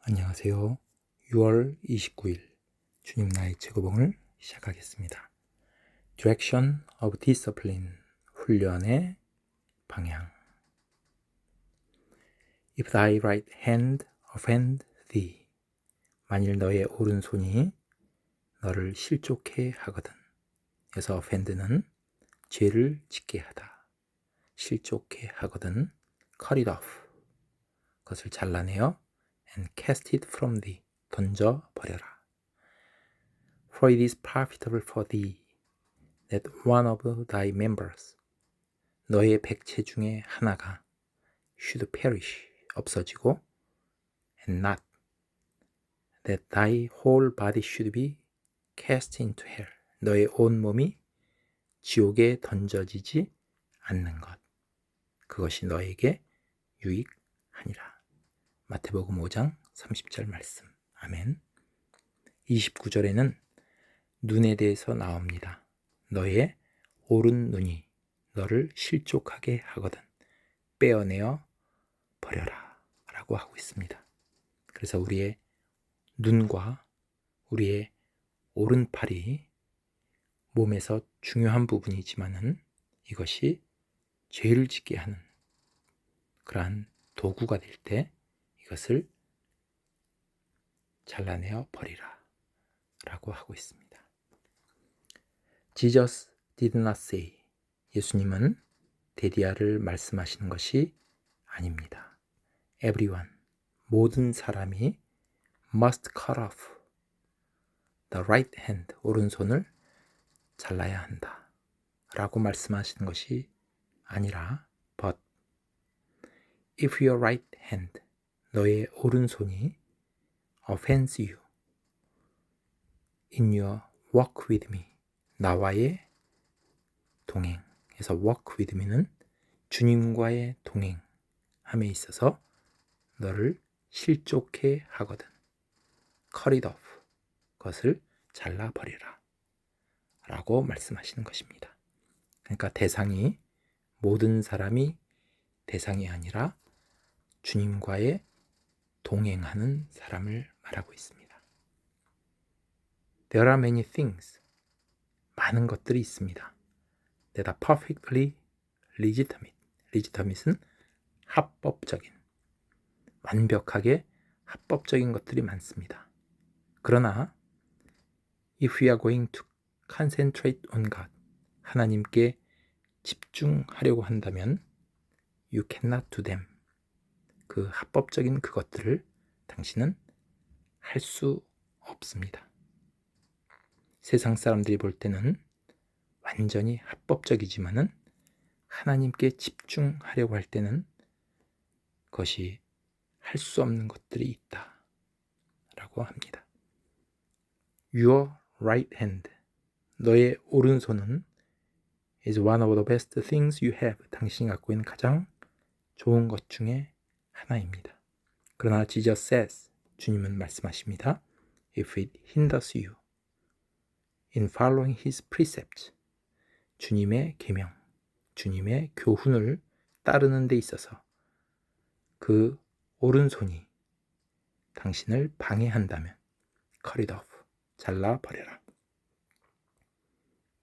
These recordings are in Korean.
안녕하세요. 6월 29일 주님 나의 최고봉을 시작하겠습니다. Direction of Discipline 훈련의 방향. If thy right hand offend thee, 만일 너의 오른손이 너를 실족해 하거든. 그래서 offend는 죄를 짓게 하다, 실족해 하거든. cut it off, 그것을 잘라내어 and cast it from thee, 던져 버려라. For it is profitable for thee that one of thy members, 너의 백체 중에 하나가 should perish, 없어지고, and not that thy whole body should be cast into hell, 너의 온 몸이 지옥에 던져지지 않는 것, 그것이 너에게 유익하니라. 마태복음 5장 30절 말씀. 아멘. 29절에는 눈에 대해서 나옵니다. 너의 오른 눈이 너를 실족하게 하거든 빼어내어 버려라 라고 하고 있습니다. 그래서 우리의 눈과 우리의 오른팔이 몸에서 중요한 부분이지만은 이것이 죄를 짓게 하는 그러한 도구가 될 때 이것을 잘라내어 버리라 라고 하고 있습니다. Jesus did not say, 예수님은 데디아를 말씀하시는 것이 아닙니다. Everyone, 모든 사람이 must cut off the right hand, 오른손을 잘라야 한다 라고 말씀하시는 것이 아니라 but if your right hand, 너의 오른손이 offends you in your walk with me, 나와의 동행, 그래서 walk with me는 주님과의 동행함에 있어서 너를 실족해 하거든 cut it off, 그것을 잘라버리라 라고 말씀하시는 것입니다. 그러니까 대상이 모든 사람이 대상이 아니라 주님과의 동행하는 사람을 말하고 있습니다. There are many things, 많은 것들이 있습니다. that are perfectly legitimate. legitimate는 합법적인, 완벽하게 합법적인 것들이 많습니다. 그러나 if we are going to concentrate on God, 하나님께 집중하려고 한다면 you cannot do them. 그 합법적인 그것들을 당신은 할 수 없습니다. 세상 사람들이 볼 때는 완전히 합법적이지만은 하나님께 집중하려고 할 때는 그것이 할 수 없는 것들이 있다 라고 합니다. Your right hand, 너의 오른손은 is one of the best things you have, 당신이 갖고 있는 가장 좋은 것 중에 하나입니다. 그러나 Jesus says, 주님은 말씀하십니다. If it hinders you in following his precepts, 주님의 계명, 주님의 교훈을 따르는 데 있어서 그 오른손이 당신을 방해한다면 cut it off, 잘라버려라.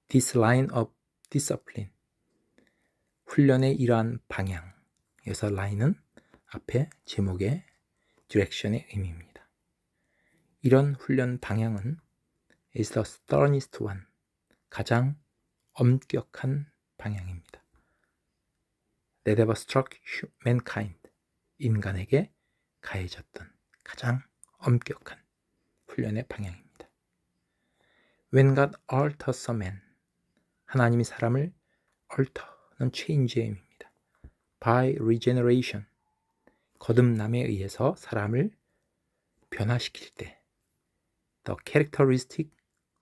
This line of discipline, 훈련의 이러한 방향, 여기서 line은 앞에 제목의 direction의 의미입니다. 이런 훈련 방향은 is the sternest one, 가장 엄격한 방향입니다. That ever struck mankind, 인간에게 가해졌던 가장 엄격한 훈련의 방향입니다. When God alters a man, 하나님이 사람을 alter는 change의 의미입니다. By regeneration, 거듭남에 의해서 사람을 변화시킬 때 The characteristic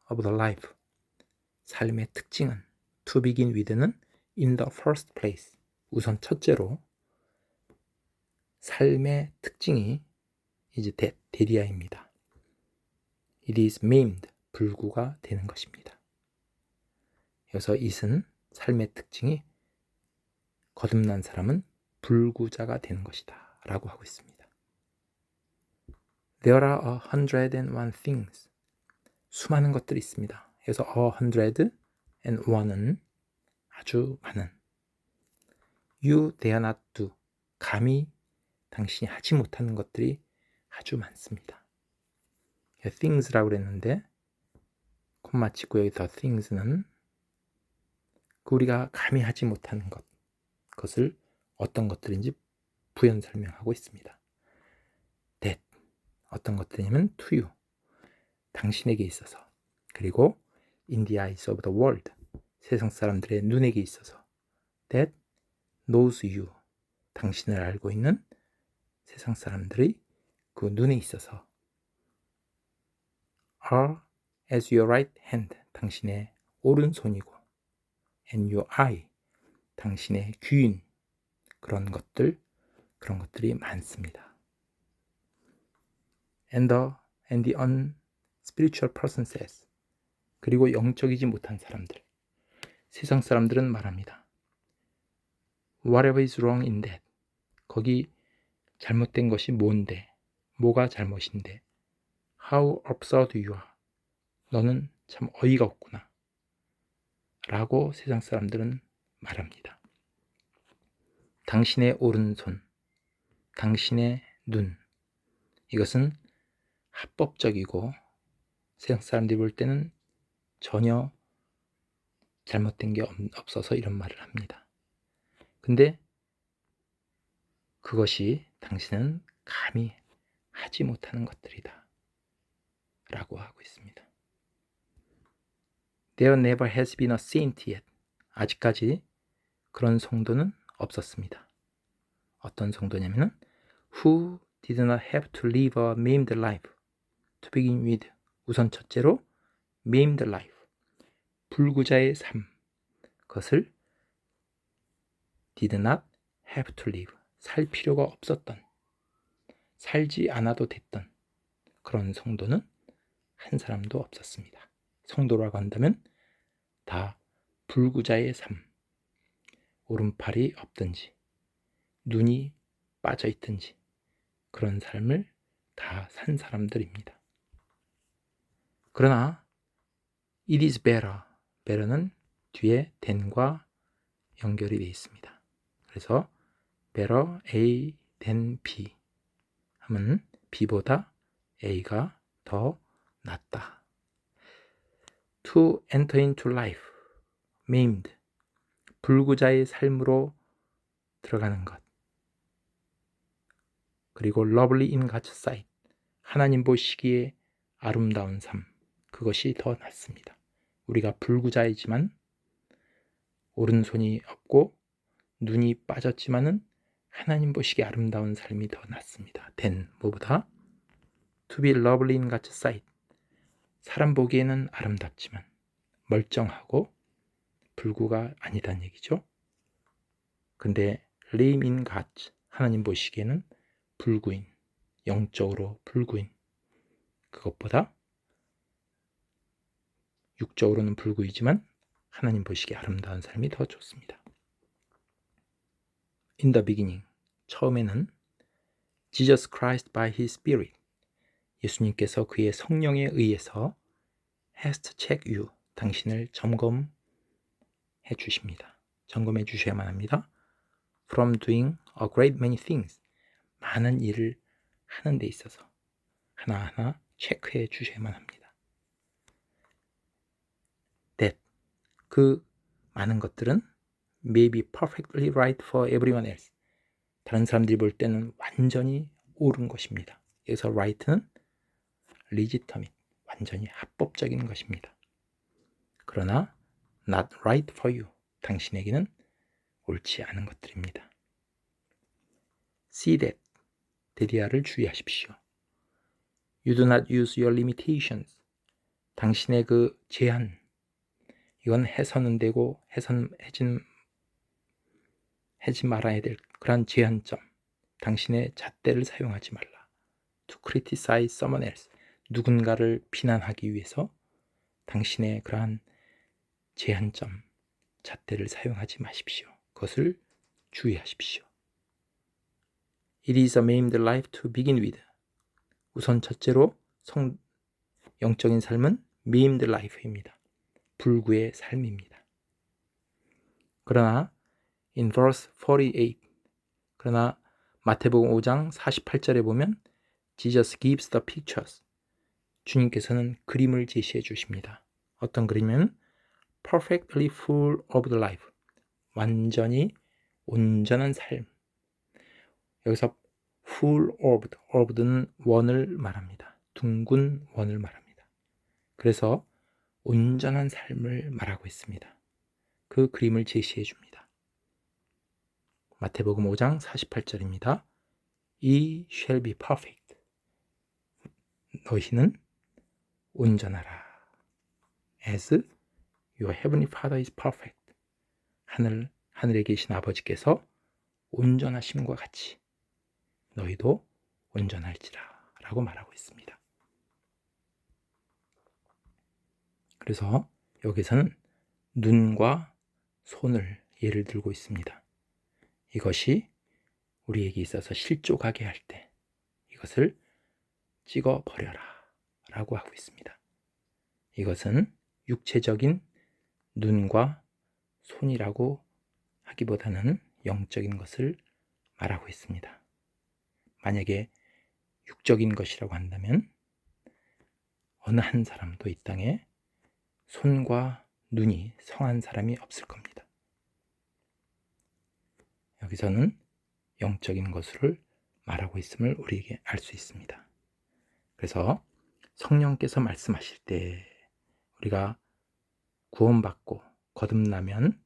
of the life, 삶의 특징은 to begin with는 in the first place, 우선 첫째로 삶의 특징이 이제 데디아입니다. It is maimed, 불구가 되는 것입니다. 여기서 it은 삶의 특징이 거듭난 사람은 불구자가 되는 것이다 라고 하고 있습니다. There are 101 things. 수많은 것들이 있습니다. 그래서 101은 아주 많은. You dare not do. 감히 당신이 하지 못하는 것들이 아주 많습니다. things라고 그랬는데 콤마 치고 여기서 things는 우리가 감히 하지 못하는 그것을 어떤 것들인지 부연 설명하고 있습니다. That 어떤 것들이냐면 to you 당신에게 있어서, 그리고 in the eyes of the world 세상 사람들의 눈에게 있어서, that knows you 당신을 알고 있는 세상 사람들의 그 눈에 있어서, are as your right hand 당신의 오른손이고, and your eye 당신의 귀인, 그런 것들이 많습니다. And the unspiritual person says, 그리고 영적이지 못한 사람들, 세상 사람들은 말합니다. Whatever is wrong in that, 거기 잘못된 것이 뭔데, 뭐가 잘못인데, How absurd you are, 너는 참 어이가 없구나 라고 세상 사람들은 말합니다. 당신의 오른손, 당신의 눈, 이것은 합법적이고 세상 사람들이 볼 때는 전혀 잘못된 게 없어서 이런 말을 합니다. 근데 그것이 당신은 감히 하지 못하는 것들이다 라고 하고 있습니다. There never has been a saint yet. 아직까지 그런 성도는 없었습니다. 어떤 성도냐면은 Who did not have to live a maimed life to begin with. 우선 첫째로 maimed life, 불구자의 삶, 그것을 did not have to live, 살 필요가 없었던, 살지 않아도 됐던 그런 성도는 한 사람도 없었습니다. 성도라고 한다면 다 불구자의 삶, 오른팔이 없든지 눈이 빠져 있든지 그런 삶을 다 산 사람들입니다. 그러나 it is better, better는 뒤에 than과 연결이 되어 있습니다. 그래서 better A than B 하면 B보다 A가 더 낫다. To enter into life, maimed, 불구자의 삶으로 들어가는 것. 그리고 lovely in God's sight, 하나님 보시기에 아름다운 삶, 그것이 더 낫습니다. 우리가 불구자이지만 오른손이 없고 눈이 빠졌지만은 하나님 보시기에 아름다운 삶이 더 낫습니다. than 뭐보다 to be lovely in God's sight, 사람 보기에는 아름답지만 멀쩡하고 불구가 아니다는 얘기죠. 근데 lame in God, 하나님 보시기에는 불구인, 영적으로 불구인, 그것보다 육적으로는 불구이지만 하나님 보시기에 아름다운 삶이 더 좋습니다. In the beginning, 처음에는 Jesus Christ by His Spirit, 예수님께서 그의 성령에 의해서 has to check you, 당신을 점검해 주십니다. 점검해 주셔야만 합니다. From doing a great many things, 많은 일을 하는 데 있어서 하나하나 체크해 주셔야만 합니다. That, 그 많은 것들은 may be perfectly right for everyone else, 다른 사람들이 볼 때는 완전히 옳은 것입니다. 여기서 right는 legitimate, 완전히 합법적인 것입니다. 그러나 not right for you, 당신에게는 옳지 않은 것들입니다. See that, 데디아를 주의하십시오. You do not use your limitations, 당신의 그 제한, 이건 해서는 되고 하지 말아야 될 그런 제한점, 당신의 잣대를 사용하지 말라. To criticize someone else, 누군가를 비난하기 위해서 당신의 그러한 제한점, 잣대를 사용하지 마십시오. 그것을 주의하십시오. It is a maimed life to begin with. 우선 첫째로 영적인 삶은 maimed life입니다. 불구의 삶입니다. 그러나 in verse 48, 그러나 마태복음 5장 48절에 보면 Jesus gives the pictures. 주님께서는 그림을 제시해 주십니다. 어떤 그림은 perfectly full of the life. 완전히 온전한 삶. 여기서 full of는 원을 말합니다. 둥근 원을 말합니다. 그래서 온전한 삶을 말하고 있습니다. 그 그림을 제시해 줍니다. 마태복음 5장 48절입니다. Ye shall be perfect. 너희는 온전하라. As your heavenly Father is perfect. 하늘에 계신 아버지께서 온전하심과 같이 너희도 온전할지라 라고 말하고 있습니다. 그래서 여기서는 눈과 손을 예를 들고 있습니다. 이것이 우리에게 있어서 실족하게 할 때 이것을 찍어버려라 라고 하고 있습니다. 이것은 육체적인 눈과 손이라고 하기보다는 영적인 것을 말하고 있습니다. 만약에 육적인 것이라고 한다면 어느 한 사람도 이 땅에 손과 눈이 성한 사람이 없을 겁니다. 여기서는 영적인 것을 말하고 있음을 우리에게 알 수 있습니다. 그래서 성령께서 말씀하실 때 우리가 구원받고 거듭나면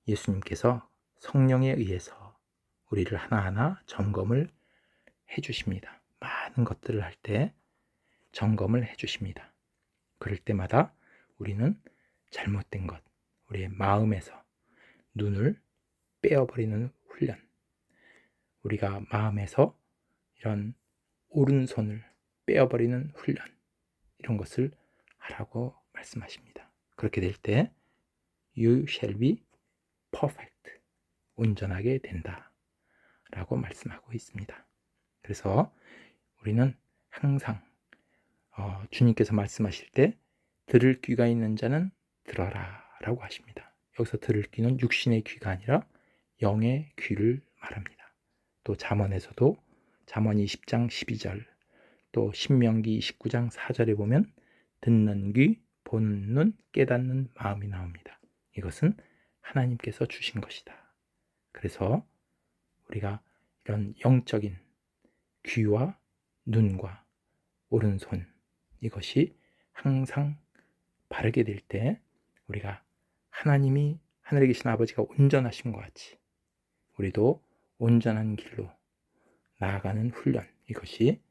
예수님께서 성령에 의해서 우리를 하나하나 점검을 해주십니다. 많은 것들을 할 때 점검을 해주십니다. 그럴 때마다 우리는 잘못된 것, 우리의 마음에서 눈을 빼어버리는 훈련, 우리가 마음에서 이런 오른손을 빼어버리는 훈련, 이런 것을 하라고 말씀하십니다. 그렇게 될 때 You shall be perfect, 온전하게 된다 라고 말씀하고 있습니다. 그래서 우리는 항상 주님께서 말씀하실 때 들을 귀가 있는 자는 들어라 라고 하십니다. 여기서 들을 귀는 육신의 귀가 아니라 영의 귀를 말합니다. 또 잠언에서도 잠언 20장 12절, 또 신명기 29장 4절에 보면 듣는 귀, 보는 눈, 깨닫는 마음이 나옵니다. 이것은 하나님께서 주신 것이다. 그래서 우리가 이런 영적인 귀와 눈과 오른손, 이것이 항상 바르게 될 때 우리가 하나님이 하늘에 계신 아버지가 온전하심과 같이 우리도 온전한 길로 나아가는 훈련, 이것이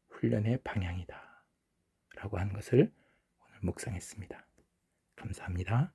훈련의 방향이다 라고 하는 것을 오늘 묵상했습니다. 감사합니다.